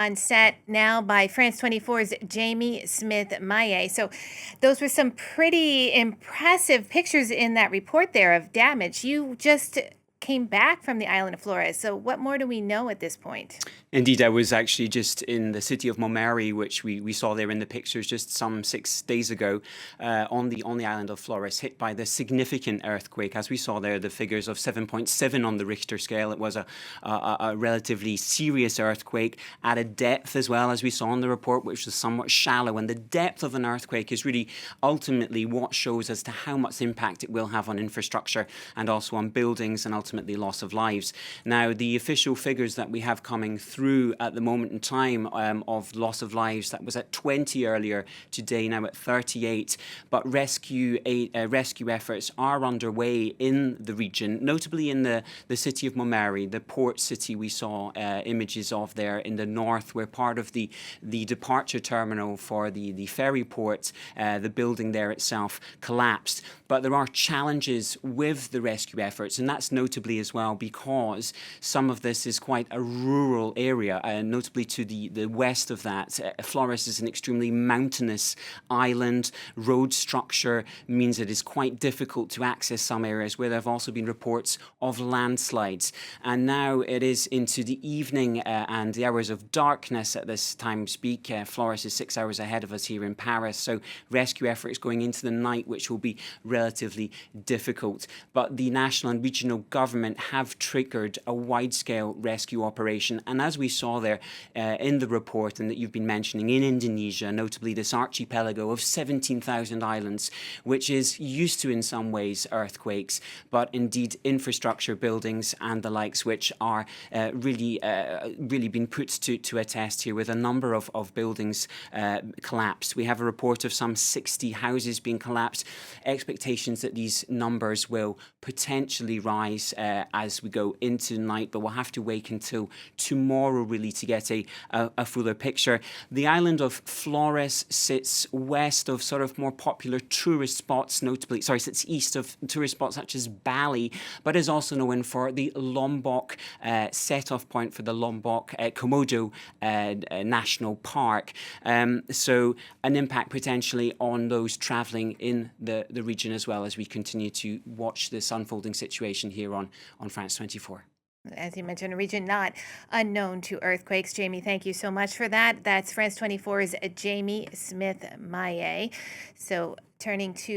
On set now by France 24's Jamie Smith-Maillet. So, those were some pretty impressive pictures in that report there of damage. You just came back from the island of Flores. So, what more do we know at this point? Indeed, I was actually just in the city of Momeri, which we saw there in the pictures just some 6 days ago, on the island of Flores, hit by the significant earthquake. As we saw there, the figures of 7.7 on the Richter scale. It was a relatively serious earthquake at a depth as well, as we saw in the report, which was somewhat shallow. And the depth of an earthquake is really ultimately what shows as to how much impact it will have on infrastructure and also on buildings and ultimately loss of lives. Now, the official figures that we have coming through at the moment in time of loss of lives, that was at 20 earlier today, now at 38. But rescue efforts are underway in the region, notably in the city of Momeri, the port city we saw images of there in the north, where part of the departure terminal for the ferry port, the building there itself, collapsed. But there are challenges with the rescue efforts, and that's notably as well because some of this is quite a rural area, notably to the west of that. Flores is an extremely mountainous island. Road structure means it is quite difficult to access some areas where there have also been reports of landslides. And now it is into the evening and the hours of darkness at this time speak. Flores is 6 hours ahead of us here in Paris, so rescue efforts going into the night, which will be relatively difficult. But the national and regional government have triggered a wide-scale rescue operation. And as we saw there in the report, and that you've been mentioning, in Indonesia, notably this archipelago of 17,000 islands, which is used to in some ways earthquakes, but indeed infrastructure, buildings and the likes, which are really been put to a test here, with a number of buildings collapsed. We have a report of some 60 houses being collapsed. Expectations that these numbers will potentially rise as we go into the night, but we'll have to wait until tomorrow really to get a fuller picture. The island of Flores sits west of sort of more popular tourist spots, sits east of tourist spots such as Bali, but is also known for the Lombok set-off point for the Lombok Komodo National Park. So an impact potentially on those travelling in the region, as well as we continue to watch this unfolding situation here on France 24. As you mentioned, a region not unknown to earthquakes. Jamie, thank you so much for that. That's France 24's Jamie Smith-Maillet. So turning to